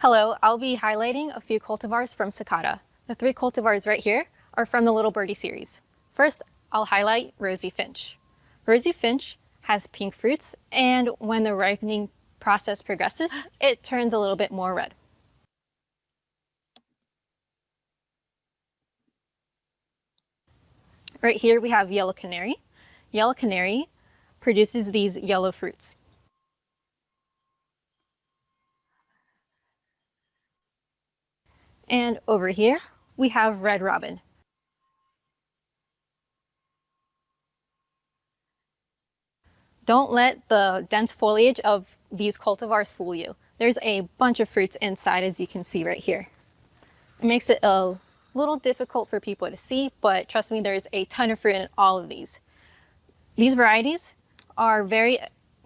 Hello, I'll be highlighting a few cultivars from Sakata. The 3 cultivars right here are from the Little Birdie series. First, I'll highlight Rosie Finch. Rosie Finch has pink fruits, and when the ripening process progresses, it turns a little bit more red. Right here we have Yellow Canary. Yellow Canary produces these yellow fruits. And over here we have Red Robin. Don't let the dense foliage of these cultivars fool you. There's a bunch of fruits inside, as you can see right here. It makes it a little difficult for people to see, but trust me, there's a ton of fruit in all of these. These varieties are very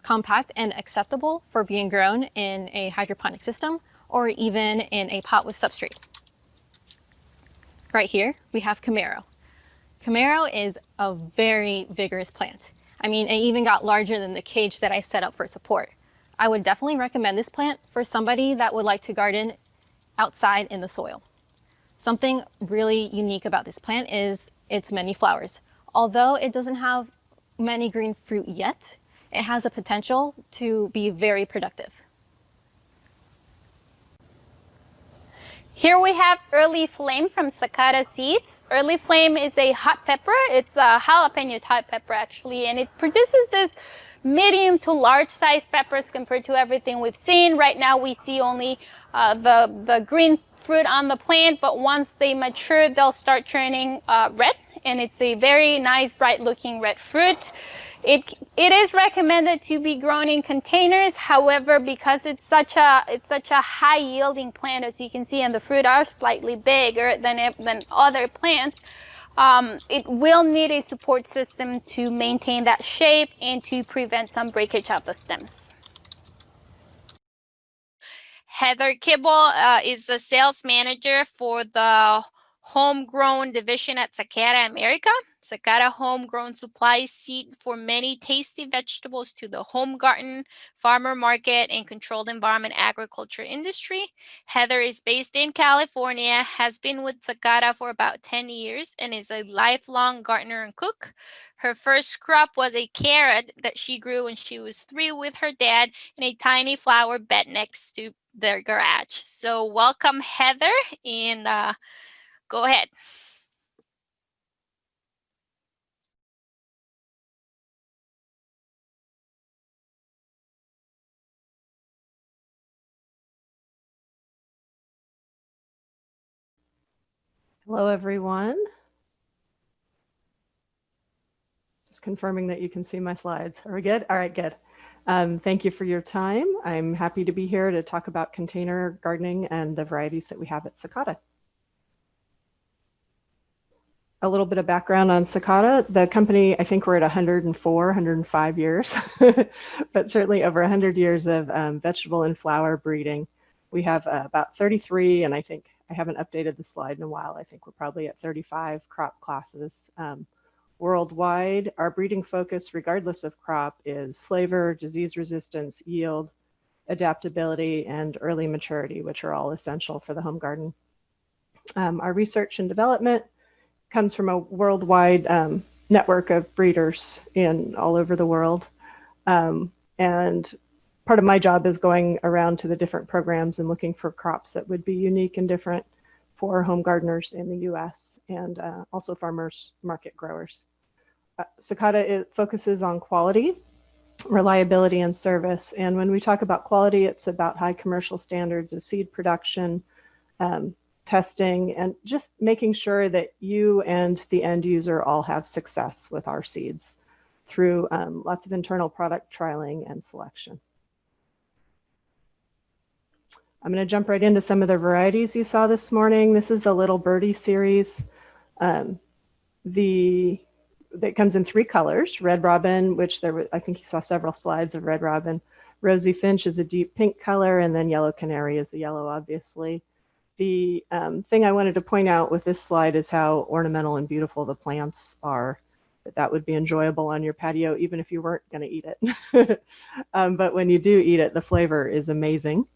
compact and acceptable for being grown in a hydroponic system or even in a pot with substrate. Right here, we have Camaro. Camaro is a very vigorous plant. I mean, it even got larger than the cage that I set up for support. I would definitely recommend this plant for somebody that would like to garden outside in the soil. Something really unique about this plant is its many flowers. Although it doesn't have many green fruit yet, it has a potential to be very productive. Here we have Early Flame from Sakata Seeds. Early Flame is a hot pepper. It's a jalapeno type pepper actually, and it produces this medium to large size peppers compared to everything we've seen. Right now we see only the green fruit on the plant, but once they mature they'll start turning red, and it's a very nice bright looking red fruit. It is recommended to be grown in containers. However, because it's such a high yielding plant, as you can see, and the fruit are slightly bigger than other plants, it will need a support system to maintain that shape and to prevent some breakage of the stems. Heather Kibble is the sales manager for the homegrown division at Sakata America. Sakata Homegrown supplies seed for many tasty vegetables to the home garden, farmer market, and controlled environment agriculture industry. Heather is based in California, has been with Sakata for about 10 years, and is a lifelong gardener and cook. Her first crop was a carrot that she grew when she was 3 with her dad in a tiny flower bed next to their garage. So welcome, Heather, and go ahead. Hello, everyone. Just confirming that you can see my slides. Are we good? All right, good. Thank you for your time. I'm happy to be here to talk about container gardening and the varieties that we have at Sakata. A little bit of background on Sakata. The company, I think we're at 104, 105 years, but certainly over 100 years of vegetable and flower breeding. We have about 33, and I think I haven't updated the slide in a while. I think we're probably at 35 crop classes. Worldwide, our breeding focus, regardless of crop, is flavor, disease resistance, yield, adaptability, and early maturity, which are all essential for the home garden. Our research and development comes from a worldwide network of breeders all over the world. And part of my job is going around to the different programs and looking for crops that would be unique and different for home gardeners in the US and also farmers market growers. Sakata focuses on quality, reliability, and service. And when we talk about quality, it's about high commercial standards of seed production, testing, and just making sure that you and the end user all have success with our seeds through lots of internal product trialing and selection. I'm going to jump right into some of the varieties you saw this morning. This is the Little Birdie series. It comes in 3 colors: Red Robin, which I think you saw several slides of Red Robin. Rosie Finch is a deep pink color, and then Yellow Canary is the yellow, obviously. The thing I wanted to point out with this slide is how ornamental and beautiful the plants are. That would be enjoyable on your patio, even if you weren't going to eat it. But when you do eat it, the flavor is amazing.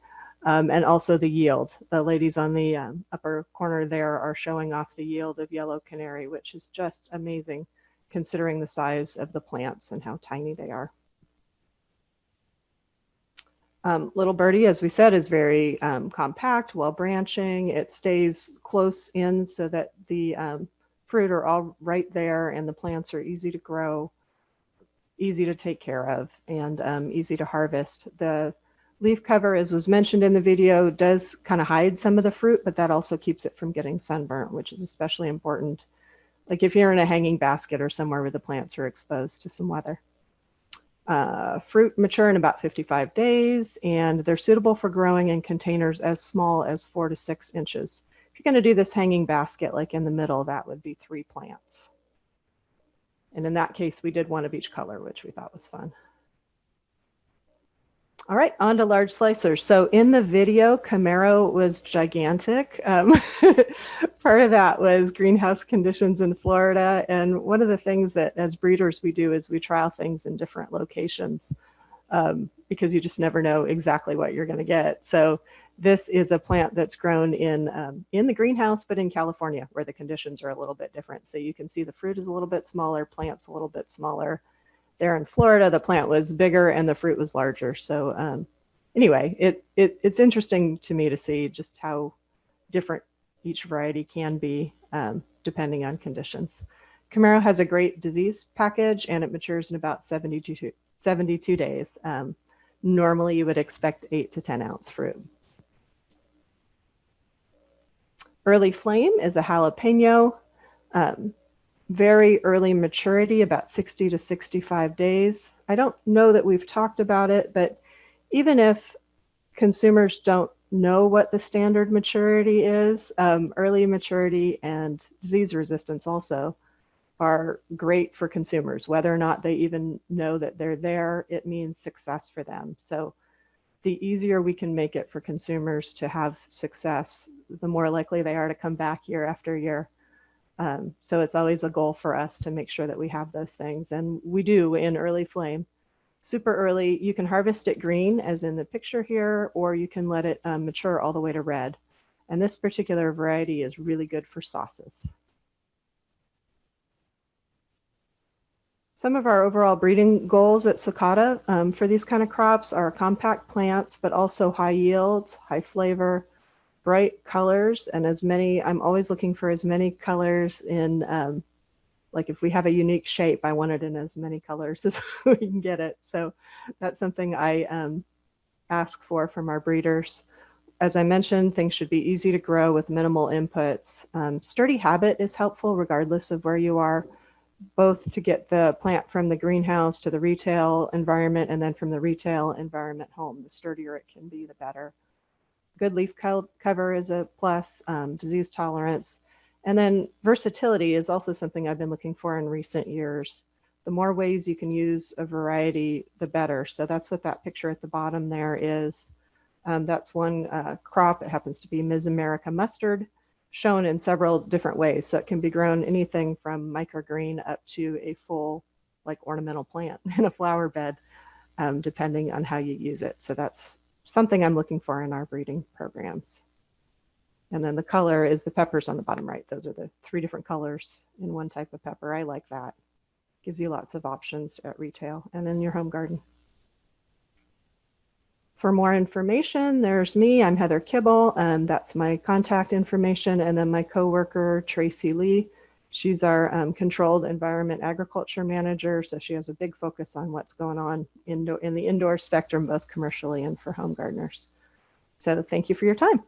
And also the yield. The ladies on the upper corner there are showing off the yield of yellow canary, which is just amazing considering the size of the plants and how tiny they are. Little Birdie, as we said, is very compact, well branching. It stays close in so that the fruit are all right there and the plants are easy to grow, easy to take care of, and easy to harvest. The leaf cover, as was mentioned in the video, does kind of hide some of the fruit, but that also keeps it from getting sunburnt, which is especially important. Like if you're in a hanging basket or somewhere where the plants are exposed to some weather. Fruit mature in about 55 days, and they're suitable for growing in containers as small as 4 to 6 inches. If you're going to do this hanging basket, like in the middle, that would be 3 plants. And in that case, we did one of each color, which we thought was fun. All right, on to large slicers. So in the video, Camaro was gigantic. Part of that was greenhouse conditions in Florida. And one of the things that as breeders we do is we trial things in different locations because you just never know exactly what you're going to get. So this is a plant that's grown in the greenhouse, but in California, where the conditions are a little bit different. So you can see the fruit is a little bit smaller, plant's a little bit smaller. There in Florida, the plant was bigger and the fruit was larger. So anyway, it's interesting to me to see just how different each variety can be depending on conditions. Camaro has a great disease package and it matures in about 72 days. Normally you would expect 8 to 10 ounce fruit. Early Flame is a jalapeno. Very early maturity, about 60 to 65 days. I don't know that we've talked about it, but even if consumers don't know what the standard maturity is, early maturity and disease resistance also are great for consumers. Whether or not they even know that they're there, it means success for them. So the easier we can make it for consumers to have success, the more likely they are to come back year after year. So it's always a goal for us to make sure that we have those things. And we do in Early Flame. Super early, you can harvest it green, as in the picture here, or you can let it mature all the way to red. And this particular variety is really good for sauces. Some of our overall breeding goals at Sakata for these kind of crops are compact plants, but also high yields, high flavor, bright colors, and as many, I'm always looking for as many colors in, like if we have a unique shape, I want it in as many colors as we can get it. So that's something I ask for from our breeders. As I mentioned, things should be easy to grow with minimal inputs. Sturdy habit is helpful regardless of where you are, both to get the plant from the greenhouse to the retail environment and then from the retail environment home. The sturdier it can be, the better. Good leaf cover is a plus, disease tolerance. And then versatility is also something I've been looking for in recent years. The more ways you can use a variety, the better. So that's what that picture at the bottom there is. That's one crop. It happens to be Ms. America mustard, shown in several different ways. So it can be grown anything from microgreen up to a full, like ornamental plant in a flower bed, depending on how you use it. So that's something I'm looking for in our breeding programs. And then the color is the peppers on the bottom right. Those are the 3 different colors in one type of pepper. I like that. Gives you lots of options at retail and in your home garden. For more information, there's me. I'm Heather Kibble, and that's my contact information. And then my coworker, Tracy Lee. She's our controlled environment agriculture manager, so she has a big focus on what's going on in the indoor spectrum, both commercially and for home gardeners. So thank you for your time.